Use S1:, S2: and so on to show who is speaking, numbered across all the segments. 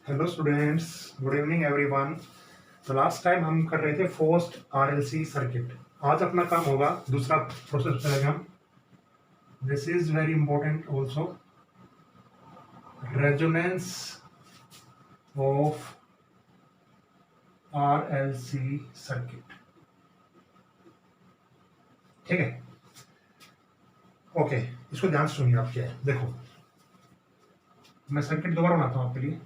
S1: Hello students, good evening everyone. तो last time हम कर रहे थे फोर्स्ड आरएलसी सर्किट। आज अपना काम होगा दूसरा प्रोसेस करेंगे हम। This is very important also, resonance of RLC circuit. ठीक है, ओके। इसको ध्यान से सुनिए। आप क्या है, देखो मैं सर्किट दोबारा बनाता हूँ आपके लिए।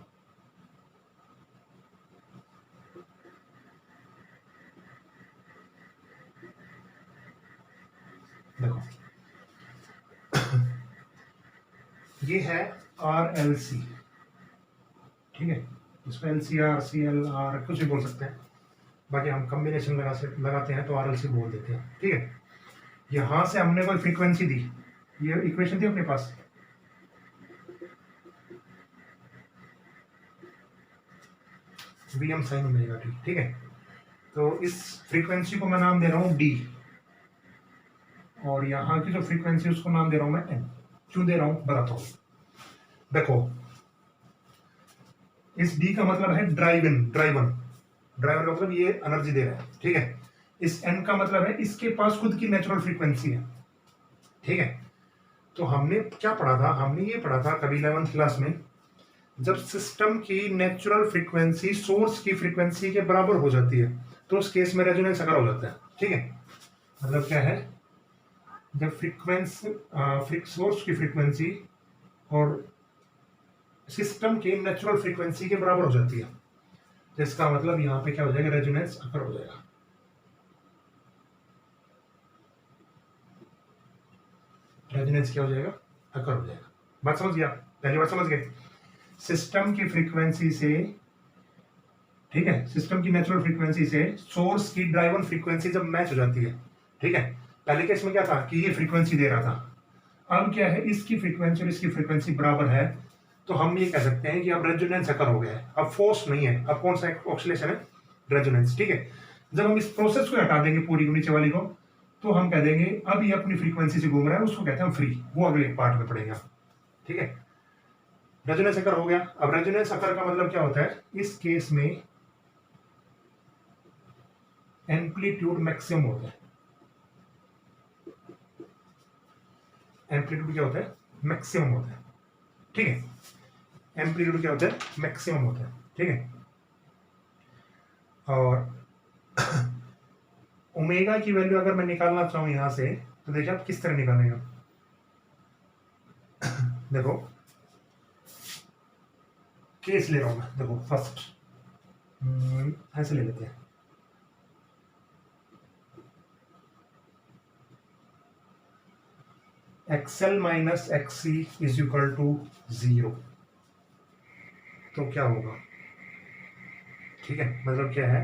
S1: देखो ये है आरएलसी, ठीक है। इसको एलसीआर, सीएलआर कुछ भी बोल सकते हैं, बाकी हम कॉम्बिनेशन लगाते हैं तो आरएलसी बोल देते हैं। ठीक है, यहां से हमने कोई फ्रीक्वेंसी दी, ये इक्वेशन थी अपने पास। वीएम साइन ओमेगा टी, ठीक है। तो इस फ्रीक्वेंसी को मैं नाम दे रहा हूं डी, और यहां की जो फ्रीक्वेंसी उसको नाम दे रहा हूं मैं एन। क्यों दे रहा हूं बताता हूं। देखो इस डी का मतलब है ड्राइवन ड्राइवन ड्राइवन का मतलब ये एनर्जी दे रहा है, ठीक है। इस एन का मतलब है इसके पास खुद की नेचुरल फ्रीक्वेंसी है, ठीक है। तो हमने क्या पढ़ा था, हमने ये पढ़ा था कभी 11th क्लास में, जब सिस्टम की नेचुरल फ्रीक्वेंसी सोर्स की फ्रीक्वेंसी के बराबर हो जाती है तो उस केस में रेजोनेंस अगर हो जाता है, ठीक है। मतलब क्या है, जब सोर्स की फ्रीक्वेंसी और सिस्टम की नेचुरल फ्रीक्वेंसी के बराबर हो जाती है, तो इसका मतलब यहां पे क्या हो जाएगा, रेजोनेंस अकर हो जाएगा। रेजोनेंस क्या हो जाएगा, अकर हो जाएगा। बात समझ गया, पहली बात समझ गए। सिस्टम की फ्रीक्वेंसी से, ठीक है, सिस्टम की नेचुरल फ्रीक्वेंसी से सोर्स की ड्राइवन फ्रीक्वेंसी जब मैच हो जाती है, ठीक है। पहले केस में क्या था कि ये फ्रीक्वेंसी दे रहा था, अब क्या है, इसकी फ्रीक्वेंसी और इसकी फ्रीक्वेंसी बराबर है, तो हम ये कह सकते हैं कि अब रेजोनेंस अकर हो गया है। अब फोर्स नहीं है, अब कौन सा ऑक्सीलेशन है, रेजोनेंस, ठीक है। जब हम इस प्रोसेस को हटा देंगे पूरी नीचे वाली को, तो हम कह देंगे अब ये अपनी फ्रीक्वेंसी से घूम रहा है, उसको कहते हैं फ्री। वो अगले पार्ट में पड़ेगा, ठीक है। रेजोनेंस अकर हो गया। अब रेजोनेंस अकर का मतलब क्या होता है, इस केस में एम्पलीट्यूड मैक्सिमम होता है। एम्पलीट्यूड क्या होता है, मैक्सिमम होता है, ठीक है। एम्पलीट्यूड क्या होता है, मैक्सिमम होता है, ठीक है। और ओमेगा की वैल्यू अगर मैं निकालना चाहूं यहां से, तो देखिए आप किस तरह निकालेंगे। देखो केस ले रहा हूं मैं, देखो फर्स्ट ऐसे ले लेते हैं। XL minus XC is equal to 0, तो क्या होगा, ठीक है। मतलब क्या है,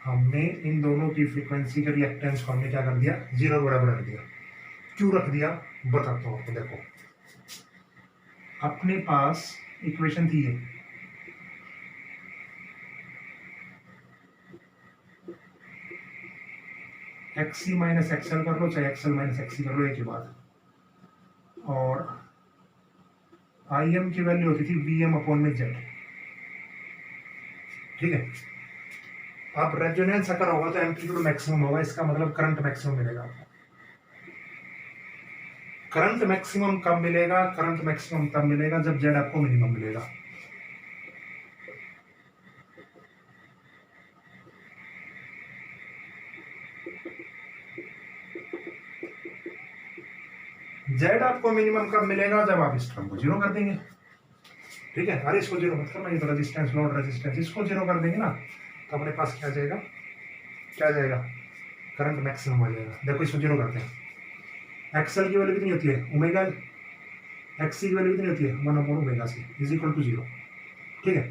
S1: हमने इन दोनों की फ्रीक्वेंसी के रिएक्टेंस को हमने क्या कर दिया, 0 बराबर रख दिया। क्यों रख दिया बताता हूं आपको। देखो अपने पास इक्वेशन थी ये, एक्सी माइनस एक्सएल कर लो चाहे एक्सएल माइनस एक्सी कर लो, एक ही बात। और आई एम की वैल्यू होती थी वी एम अपॉन में जेड, ठीक है। अब रेजोनेंस अगर होगा तो एम्पलीट्यूड मैक्सिमम होगा, इसका मतलब करंट मैक्सिमम मिलेगा आपको। करंट मैक्सिमम कब मिलेगा, करंट मैक्सिमम तब मिलेगा जब जेड आपको मिनिमम मिलेगा। जेड आपको मिनिमम कब मिलेगा, जब आप इस टर्म को जीरो कर देंगे, ठीक है। अरे इसको जीरो मत करना, ये तो रेजिस्टेंस, लोड रेजिस्टेंस, इसको जीरो कर देंगे ना, तो अपने पास क्या आ जाएगा, क्या आ जाएगा, करंट मैक्सिमम आ जाएगा। देखो इसको जीरो करते हैं। एक्सएल की वैल्यू कितनी होती है, ओमेगा, एक्सी की वैल्यू कितनी होती है, 1 upon omega C is equal to 0, ठीक है।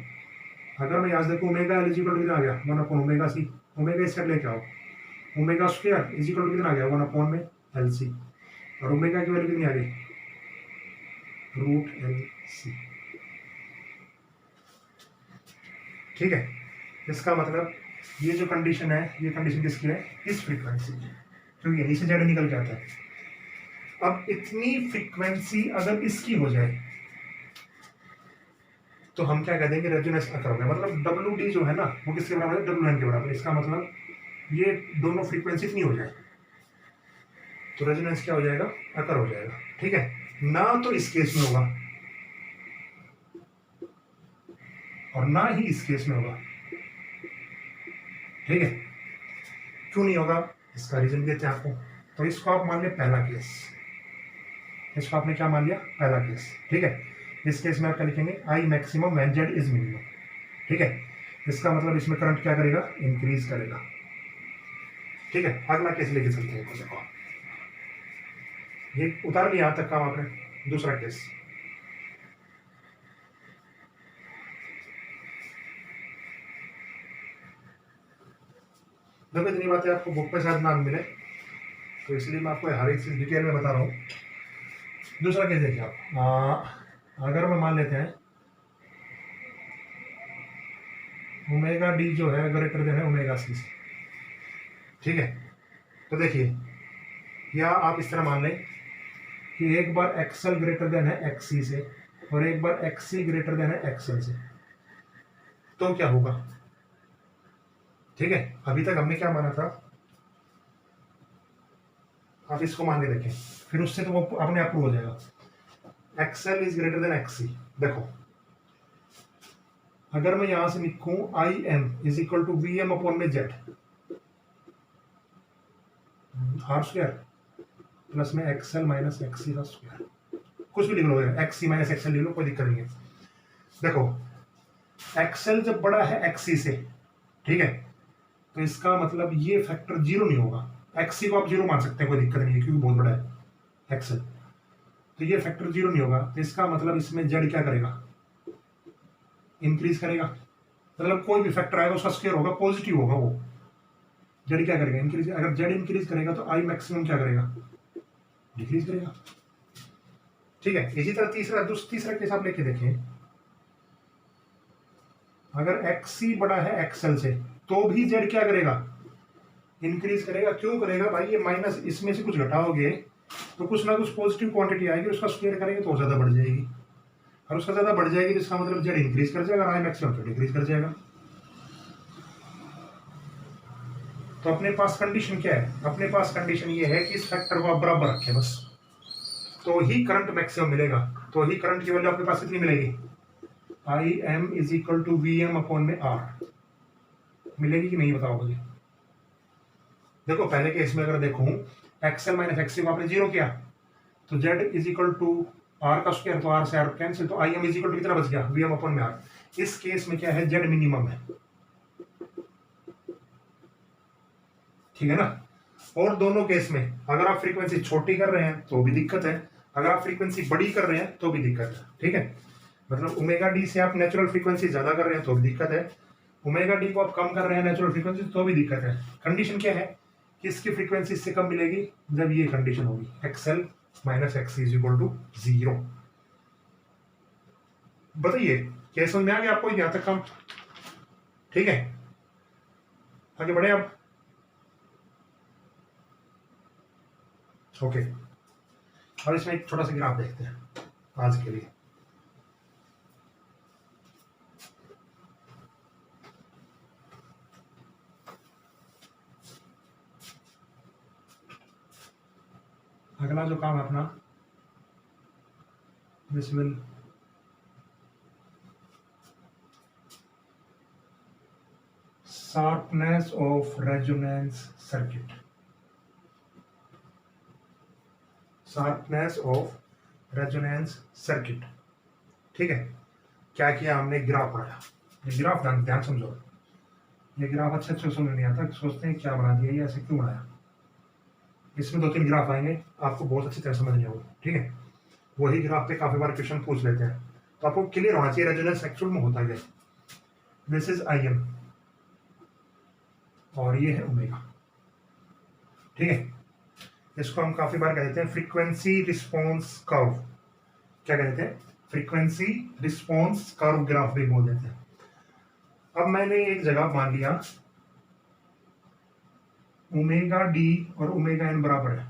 S1: अगर मैं यहाँ से देखूँ omega L is equal to कितना आ गया, 1 अपॉन ओमेगा सी। ओमेगा इस साइड लेके आओ, omega square is equal to कितना आ गया, 1 अपॉन में एल सी। और ओमेगा की वैल्यू कितनी आ गई, रूट एल सी, ठीक है। इसका मतलब ये जो कंडीशन है, ये कंडीशन किसकी है, इस फ्रीक्वेंसी की, क्योंकि यहीं से जेड निकल के आता है। अब इतनी फ्रीक्वेंसी अगर इसकी हो जाए तो हम क्या कह देंगे, रेजोनेंस अकर होगा। मतलब डब्ल्यू डी जो है ना वो किसके बराबर है, डब्ल्यू एन के बराबर। इसका मतलब ये दोनों फ्रीक्वेंसी नहीं हो जाए तो रेजोनेंस क्या हो जाएगा, अकर हो जाएगा। ठीक है ना, तो इस केस में होगा और ना ही इस केस में होगा। ठीक है, क्यों नहीं होगा इसका रीजन देते हैं आपको। तो इसको आप मान लिया पहला केस, इसको आपने क्या मान लिया, पहला केस। ठीक है, इस केस में आप क्या लिखेंगे, I maximum when Z is minimum. ठीक है, इसका मतलब इसमें करंट क्या करेगा, इंक्रीज करेगा। ठीक है, अगला केस लेके चलते हैं। देखो ये उतार लिया यहां तक काम आपने। दूसरा केस, देखो इतनी बातें आपको बुक पे शायद ना मिले तो इसलिए मैं आपको हर एक चीज डिटेल में बता रहा हूँ। दूसरा केस देखिए आप, अगर मैं मान लेते हैं ओमेगा डी जो है ग्रेटर देन है ओमेगा सी से। ठीक है, तो देखिए या आप इस तरह मान लें कि एक बार एक्सएल ग्रेटर देन है एक्सी से और एक बार एक्सी ग्रेटर देन है एक्सएल से, तो क्या होगा। ठीक है, अभी तक हमने क्या माना था, आप इसको मान के देखें, फिर उससे तो वो अपने आप प्रूव हो जाएगा। XL is greater than XC. देखो अगर मैं यहां से लिखूं I M is equal to V M upon में जेड आर स्क्वायर प्लस में एक्सएल माइनस एक्सी का स्क्वायर, कुछ भी लिख लो, एक्सी माइनस एक्सएल लिख लो, कोई दिक्कत नहीं है। देखो एक्सएल जब बड़ा है एक्सी से, ठीक है, तो इसका मतलब ये फैक्टर जीरो नहीं होगा। एक्सी को आप जीरो मान सकते हैं, कोई दिक्कत नहीं है क्योंकि बहुत बड़ा है एक्सएल, तो ये फैक्टर जीरो नहीं होगा। तो इसका मतलब इसमें जेड क्या करेगा, इंक्रीज करेगा। मतलब कोई भी फैक्टर आएगा उसका स्क्वायर होगा, पॉजिटिव होगा वो, जेड क्या करेगा, इंक्रीज। अगर जेड इंक्रीज करेगा तो आई मैक्सिमम क्या करेगा, डिक्रीज करेगा। ठीक है, इसी तरह तीसरा केस आप लेके देखें, अगर एक्सी बड़ा है एक्सएल से तो भी जेड क्या करेगा, इंक्रीज करेगा। क्यों करेगा भाई, ये माइनस इसमें से कुछ घटाओगे तो कुछ ना कुछ पॉजिटिव क्वांटिटी आएगी, उसका स्क्वायर करेंगे तो ज्यादा बढ़ जाएगी, और उसका ज्यादा बढ़ जाएगी तो इसका मतलब जेड इंक्रीज कर जाएगा और आई मैक्सिमम तो डिक्रीज कर जाएगा। तो अपने पास कंडीशन क्या है, अपने पास कंडीशन ये है कि इस फैक्टर को आप बराबर रखें बस, तो ही करंट मैक्सिमम मिलेगा। तो ही करंट की वैल्यू आपके पास कितनी मिलेगी, I M is equal to V M upon में आर मिलेगी कि नहीं, बताओ मुझे। देखो पहले केस में अगर देखूं एक्सएल माइनस एक्सी को आपने जीरो किया तो Z is equal to R का स्क्वायर, तो आर से आर कैंसिल, तो I M is equal to कितना बच गया, वी एम अपॉन में आर। इस केस में क्या है, जेड मिनिमम है। ठीक है ना, और दोनों केस में अगर आप फ्रीक्वेंसी छोटी कर रहे हैं तो भी दिक्कत है, अगर आप फ्रीक्वेंसी बड़ी कर रहे हैं तो भी दिक्कत है। ठीक है, मतलब ओमेगा डी से आप नेचुरल फ्रीक्वेंसी ज्यादा कर रहे हैं तो भी दिक्कत है, ओमेगा डी को आप कम कर रहे हैं नेचुरल फ्रीक्वेंसी तो भी दिक्कत है। कंडीशन क्या है कि इसकी फ्रीक्वेंसी इससे कम मिलेगी जब ये कंडीशन होगी, XL minus XC is equal to zero. बताइए क्या समझ में आ गया आपको यहां तक कम। ठीक है, आगे बढ़े आप। ओके, अब इसमें एक छोटा सा ग्राफ देखते हैं आज के लिए। अगला जो काम है अपना, this will sharpness of resonance circuit, sharpness of resonance circuit. ठीक है, क्या किया हमने, ग्राफ बनाया। ये ग्राफ ध्यान समझो, ये ग्राफ अच्छे से समझ नहीं आता, सोचते हैं क्या बना दिया, ये ऐसे क्यों बनाया। इसमें 2-3 ग्राफ आएंगे, आपको बहुत अच्छी तरह समझ नहीं होगा। ठीक है, वही ग्राफ पे काफी बार क्वेश्चन पूछ लेते हैं, तो आपको क्लियर होना चाहिए रेजोनेंस एक्चुअल में होता है। दिस इज आई एम और ये है ओमेगा। ठीक है, इसको हम काफी बार कहते हैं फ्रीक्वेंसी रिस्पॉन्स कर्व। क्या कहते हैं, फ्रीक्वेंसी रिस्पॉन्स कर्व ग्राफ भी बोल देते हैं। अब मैंने एक जगह मान लिया ओमेगा डी और ओमेगा एन बराबर है।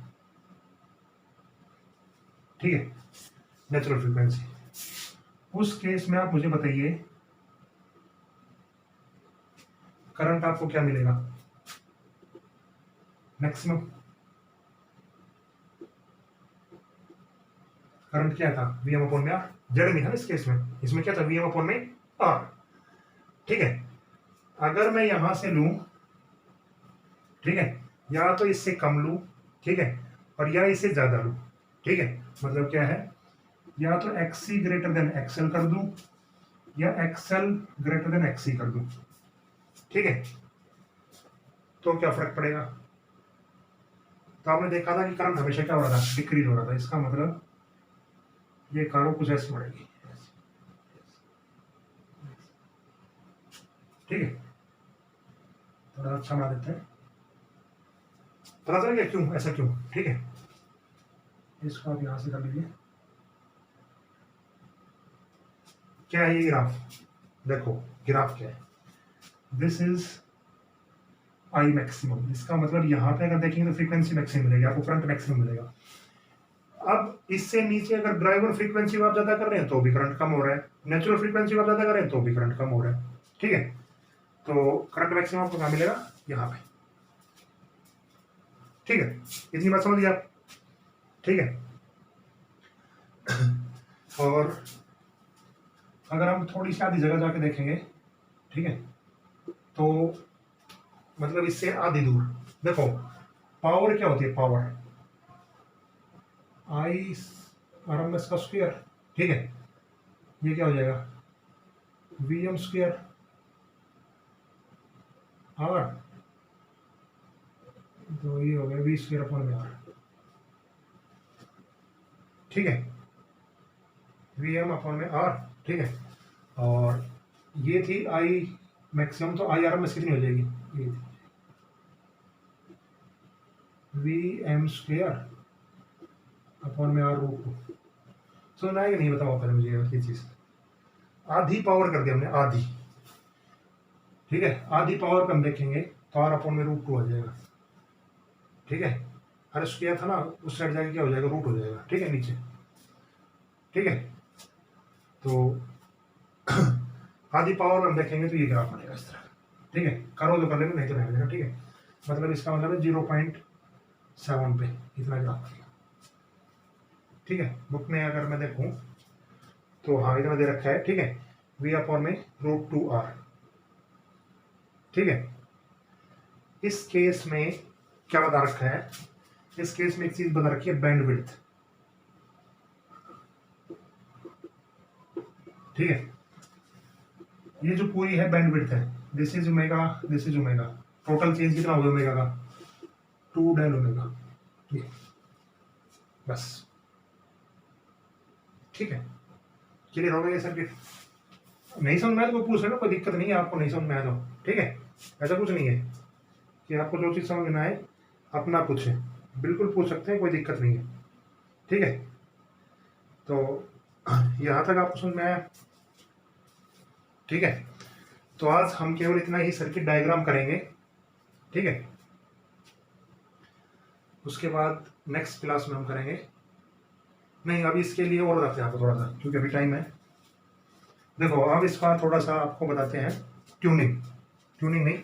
S1: ठीक है, नेचुरल फ्रीक्वेंसी, उस केस में आप मुझे बताइए करंट आपको क्या मिलेगा मैक्सिमम। करंट क्या था वी एम अपॉन में आर, जेड में था इस केस में, इसमें क्या था वी एम अपॉन में आर। ठीक है, अगर मैं यहां से लूं, ठीक है, या तो इससे कम लूं, ठीक है, और या इससे ज्यादा लूं, ठीक है, मतलब क्या है, या तो एक्सी ग्रेटर देन एक्सएल कर दूं या एक्सएल ग्रेटर देन एक्सी कर दूं, ठीक है, तो क्या फर्क पड़ेगा। तो आपने देखा था कि करंट हमेशा क्या हो रहा था, डिक्रीज हो रहा था, इसका मतलब ये कारो कुछ ऐसी बढ़ेगी, ठीक है, थोड़ा अच्छा बना देते हैं, पता चल गया क्यों ऐसा क्यों, ठीक है। इसको आप यहां से कर लीजिए, क्या है ये ग्राफ, देखो ग्राफ क्या है, दिस इज आई मैक्सिमम, इसका मतलब यहाँ पे अगर देखेंगे तो फ्रीक्वेंसी मैक्सिमम मिलेगी आपको, करंट मैक्सिमम मिलेगा। अब इससे नीचे अगर ड्राइवर फ्रीक्वेंसी आप ज्यादा कर रहे हैं तो भी करंट कम हो रहा है, नेचुरल फ्रीक्वेंसी आप ज्यादा कर रहे हैं तो भी करंट कम हो रहा है, ठीक है। तो करंट मैक्सिमम आपको कहाँ मिलेगा, यहाँ पे, ठीक है, इतनी बात समझिए आप, ठीक है। और अगर हम थोड़ी सी आधी जगह जाके देखेंगे, ठीक है, तो मतलब इससे आधी दूर, देखो पावर क्या होती है, power I R M S का स्क्वायर, ठीक है, ये क्या हो जाएगा वी एम स्क्वायर आर, तो ये हो गया वी स्क्वायर अपॉन में आर, ठीक है, वी एम अपॉन में आर, ठीक है। और ये थी आई मैक्सिमम, तो आई आर एम एस कितनी हो जाएगी, ये वी एम स्क्वायर अपॉन में आर रूट टू, समझ में आएगा नहीं, बताओ पहले मुझे ये चीज, आधी पावर कर दिया हमने, आधी, ठीक है, आधी पावर पे हम देखेंगे तो आर अपॉन में रूट टू हो जाएगा, ठीक है, अरे स्क्वायर था ना, उस साइड जाके क्या हो जाएगा, रूट हो जाएगा, ठीक है, नीचे, ठीक है। तो आधी पावर में हम देखेंगे तो ये ग्राफ बनेगा इस तरह, ठीक है, करो तो कर लेंगे, नहीं तो नहीं बनेगा, ठीक है, मतलब इसका मतलब है 0.7 पे इतना ग्राफ बनेगा, ठीक है। बुक में अगर मैं देखूं तो हाँ इतना दे रखा है, ठीक है, वी अपॉन में रूट टू आर, ठीक है। इस केस में क्या बता रखा है, इस केस में एक चीज बता रखी है बैंड विड्थ, ठीक है, ये जो पूरी है बैंड विड्थ है, this is omega, this is omega, total change कितना होगा ओमेगा का, 2 डेल ओमेगा, बस, ठीक है, क्लियर हो गया ये सर्किट। नहीं समझ में आया तो पूछ लेना, कोई दिक्कत नहीं है, आपको नहीं समझ में आया तो, ठीक है, ऐसा कुछ नहीं है कि आपको जो चीज समझ में आए अपना पूछे, बिल्कुल पूछ सकते हैं, कोई दिक्कत नहीं है, ठीक है। तो यहां तक आपको समझ में आया, ठीक है। तो आज हम केवल इतना ही सर्किट डायग्राम करेंगे, ठीक है, उसके बाद नेक्स्ट क्लास में हम करेंगे, नहीं अभी इसके लिए और बताते हैं आपको थोड़ा सा, क्योंकि अभी टाइम है। देखो अब इसका थोड़ा सा आपको बताते हैं ट्यूनिंग, ट्यूनिंग नहीं,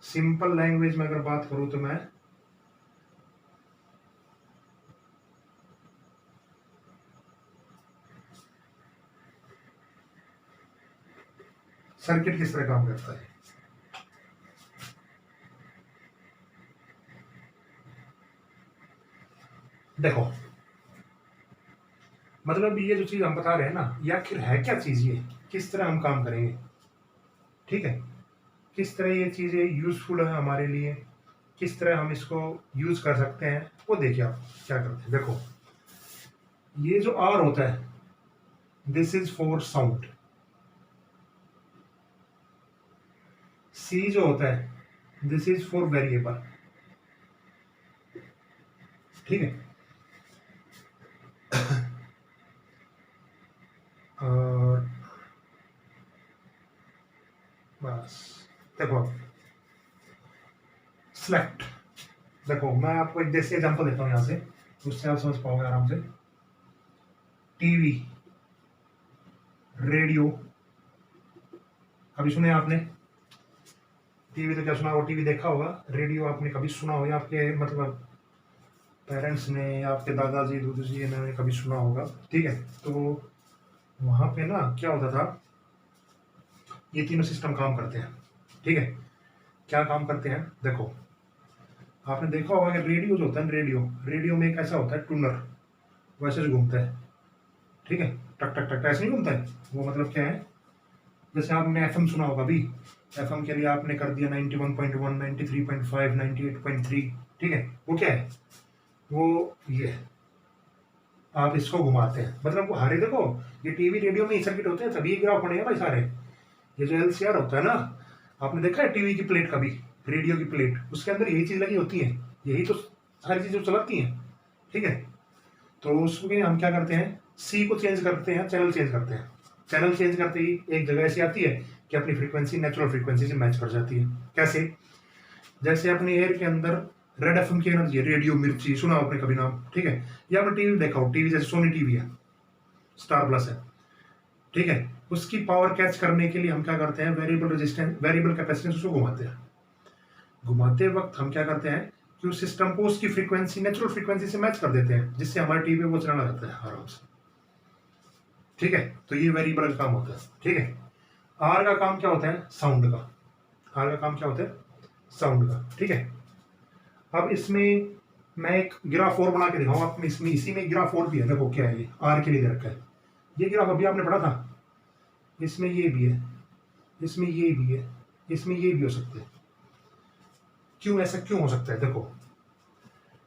S1: सिंपल लैंग्वेज में अगर बात करूं तो मैं सर्किट किस तरह काम करता है, देखो मतलब ये जो चीज हम बता रहे हैं ना, ये आखिर है क्या चीज, ये किस तरह हम काम करेंगे, ठीक है, किस तरह ये चीजें यूजफुल है हमारे लिए, किस तरह हम इसको यूज कर सकते हैं, वो देखिए आप क्या करते हैं। देखो ये जो आर होता है, दिस इज फॉर साउंड, सी जो होता है दिस इज फॉर वेरिएबल, ठीक है, और बस देखो सेलेक्ट, देखो मैं आपको एक देसी एग्जांपल देता हूँ यहाँ से, उससे आप समझ पाओगे आराम से। टीवी, रेडियो, कभी सुने आपने? टीवी तो क्या सुना होगा, टीवी देखा होगा, रेडियो आपने कभी सुना होगा, आपके मतलब पेरेंट्स ने या आपके दादाजी दादाजी इन्होंने कभी सुना होगा, ठीक है। तो वहाँ पे ना क्या होता था, ये तीनों सिस्टम काम करते हैं, ठीक है। क्या काम करते हैं देखो, आपने देखा होगा कि रेडियो जो होता है, रेडियो रेडियो में एक ऐसा होता है टूनर, वैसे जो घूमता है, ठीक है, टक टक टक ऐसे नहीं घूमता है। वो मतलब क्या है, जैसे आपने एफएम सुना होगा, अभी एफएम के लिए आपने कर दिया 91.1, 93.5, 98.3, ठीक है। वो क्या है, वो ये है, आप इसको घुमाते हैं, मतलब वो हरे देखो, ये टीवी रेडियो में ही सर्किट होते हैं, तभी ये ग्राफ बनेगा भाई सारे। ये जो एलसीआर होता है ना, आपने देखा है टीवी की प्लेट, कभी रेडियो की प्लेट, उसके अंदर यही चीज लगी होती है, यही तो सारी चीजें चलाती हैं, ठीक है। तो उसमें हम क्या करते हैं, सी को चेंज करते हैं, चैनल चेंज करते हैं। चैनल चेंज करते ही एक जगह ऐसी आती है कि अपनी फ्रीक्वेंसी नेचुरल फ्रीक्वेंसी से मैच कर जाती है। कैसे, जैसे अपने एयर के अंदर रेड एफएम की एनर्जी है, रेडियो मिर्ची सुना आपने कभी नाम, ठीक है। या आपने टीवी देखा हो, टीवी जैसे सोनी टीवी है, स्टार प्लस है, ठीक है। उसकी पावर कैच करने के लिए हम क्या करते हैं, वेरिएबल रेजिस्टेंस, वेरिएबल कैपेसिटेंस उसको घुमाते हैं। घुमाते वक्त हम क्या करते हैं कि उस सिस्टम को उसकी फ्रीक्वेंसी नेचुरल फ्रीक्वेंसी से मैच कर देते हैं, जिससे हमारे टीवी वो चलाना रहता है आराम से, ठीक है। तो ये वेरिएबल का काम होता है, ठीक है। आर का काम क्या होता है, साउंड का। आर का काम क्या होता है, साउंड का, ठीक है। अब इसमें मैं एक ग्राफ और बना के दिखाऊँ आप, इसमें इसी में ग्राफ और भी है, देखो क्या है, ये आर के लिए दे रखा है। ये ग्राफ अभी आपने पढ़ा था, इसमें ये भी है, इसमें ये भी है, इसमें ये भी हो सकते हैं। क्यों ऐसा क्यों हो सकता है, देखो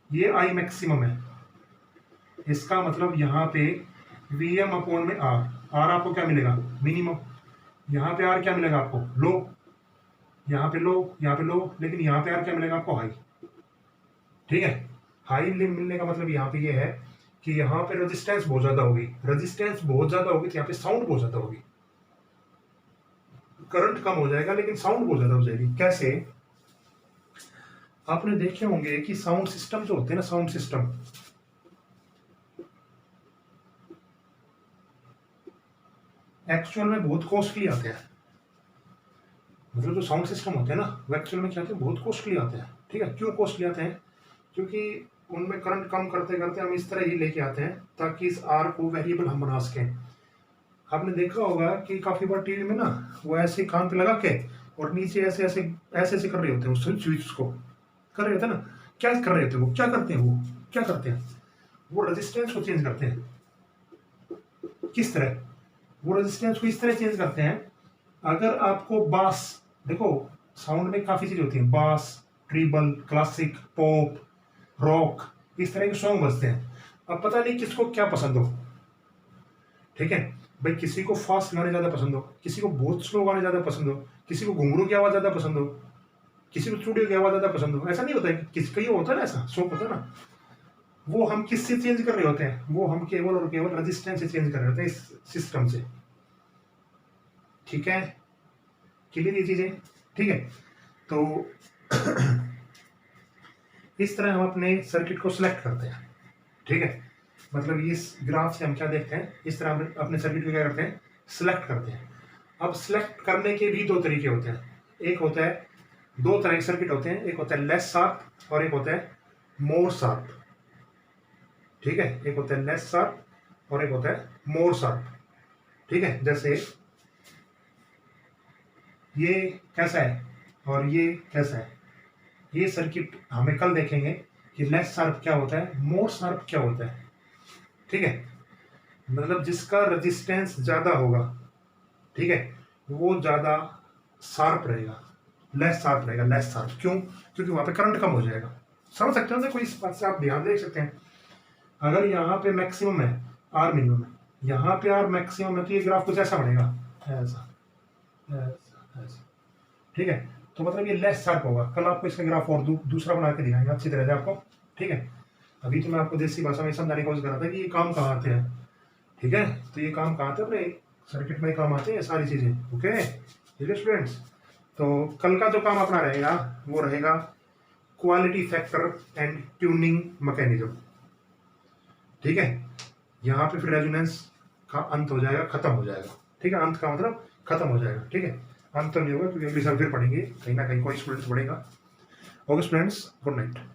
S1: ये आई मैक्सिमम है, इसका मतलब यहाँ पे Vm अपॉन में आर आपको क्या मिलेगा, मिनिमम। यहाँ पे आर क्या मिलेगा आपको, लो। यहाँ पे लो, यहाँ पे लो, लेकिन यहाँ पे आर क्या मिलेगा आपको, हाई, ठीक है। हाई मिलने का मतलब यहाँ पे ये है कि यहाँ पे रेजिस्टेंस बहुत ज्यादा होगी, रेजिस्टेंस बहुत ज्यादा होगी तो यहाँ पे साउंड बहुत ज्यादा होगी, करंट कम हो जाएगा लेकिन साउंड बहुत ज्यादा हो जाएगी। कैसे, आपने देखे होंगे कि साउंड सिस्टम जो होते हैं ना, साउंड सिस्टम एक्चुअल में बहुत कॉस्टली आते हैं। मतलब जो साउंड सिस्टम होते हैं ना, वो एक्चुअल में क्या आते हैं, बहुत कॉस्टली आते हैं, ठीक है। क्यों कॉस्टली आते हैं, क्योंकि उनमें करंट कम करते करते हम इस तरह ही लेके आते हैं ताकि इस आर को वेरिएबल हम बना सकें। आपने देखा होगा कि काफी बार टीवी में ना वो ऐसे कान पे लगा के और नीचे ऐसे ऐसे ऐसे ऐसे कर रहे होते हैं, उस स्विच को कर रहे होते हैं ना। क्या कर रहे होते हैं वो, क्या करते हैं वो, क्या करते हैं, वो रेजिस्टेंस को चेंज करते हैं। किस तरह, वो रेजिस्टेंस को इस तरह चेंज करते हैं, अगर आपको बास, देखो साउंड में काफी चीज होती है, बास, ट्रिबल, क्लासिक, पॉप, रॉक, इस तरह के सॉन्ग बजते हैं। अब पता नहीं किसको क्या पसंद हो, ठीक है भाई, किसी को फास्ट गाने ज्यादा पसंद हो, किसी को बहुत स्लो गाने ज्यादा पसंद हो, किसी को घुंघरू की आवाज ज्यादा पसंद हो, किसी को स्टूडियो की आवाज ज्यादा पसंद हो। ऐसा नहीं होता है, किसी का ये होता है ना, ऐसा शौक होता है ना। वो हम किससे चेंज कर रहे होते हैं, वो हम केवल और केवल रेजिस्टेंस से चेंज कर रहे होते हैं, इस सिस्टम से, ठीक है। क्लियर ये चीजें, ठीक है। तो इस तरह हम अपने सर्किट को सिलेक्ट करते हैं, ठीक है। मतलब इस ग्राफ से हम क्या देखते हैं, इस तरह हम अपने सर्किट को क्या करते हैं, सिलेक्ट करते हैं। अब सिलेक्ट करने के भी दो तरीके होते हैं, एक होता है, दो तरह के सर्किट होते हैं, एक होता है लेस शार्प और एक होता है मोर शार्प, ठीक है। एक होता है लेस शार्प और एक होता है मोर शार्प, ठीक है। जैसे ये कैसा है और ये कैसा है, ये सर्किट हमें कल देखेंगे कि लेस शार्प क्या होता है, मोर शार्प क्या होता है, ठीक है। मतलब जिसका रेजिस्टेंस ज्यादा होगा, ठीक है, वो ज्यादा शार्प रहेगा, लेस शार्प रहेगा, लेस शार्प। क्यों, क्योंकि वहां पे करंट कम हो जाएगा। समझ सकते हो, देखो इस बात से आप ध्यान दे सकते हैं। अगर यहाँ पे मैक्सिमम है, आर मिनिमम है, यहाँ पे आर मैक्सिमम है, तो ये ग्राफ कुछ ऐसा बनेगा, ऐसा ऐसा ऐसा, ठीक है। तो मतलब ये लेस शार्प होगा। कल आपको इसका ग्राफ और दूसरा बना के दिखाएंगे अच्छी तरह से आपको, ठीक है। अभी तो मैं आपको देसी भाषा में समझाने की कोशिश कर रहा था कि ये काम कहाँ आते हैं, ठीक है। तो ये काम कहाँ आते हैं, अपने सर्किट में काम आते हैं सारी चीजें, ओके ठीक है स्टूडेंट्स। तो कल का जो काम अपना रहेगा वो रहेगा quality factor and tuning mechanism, ठीक है। यहाँ पे फिर रेजोनेंस का अंत हो जाएगा, खत्म हो जाएगा। ठीक है, अंत का मतलब खत्म हो जाएगा। ठीक है, अंत तो नहीं होगा क्योंकि अगली साल फिर पढ़ेंगे, कहीं ना कहीं कोई स्टूडेंट्स पढ़ेगा। Okay students, good night.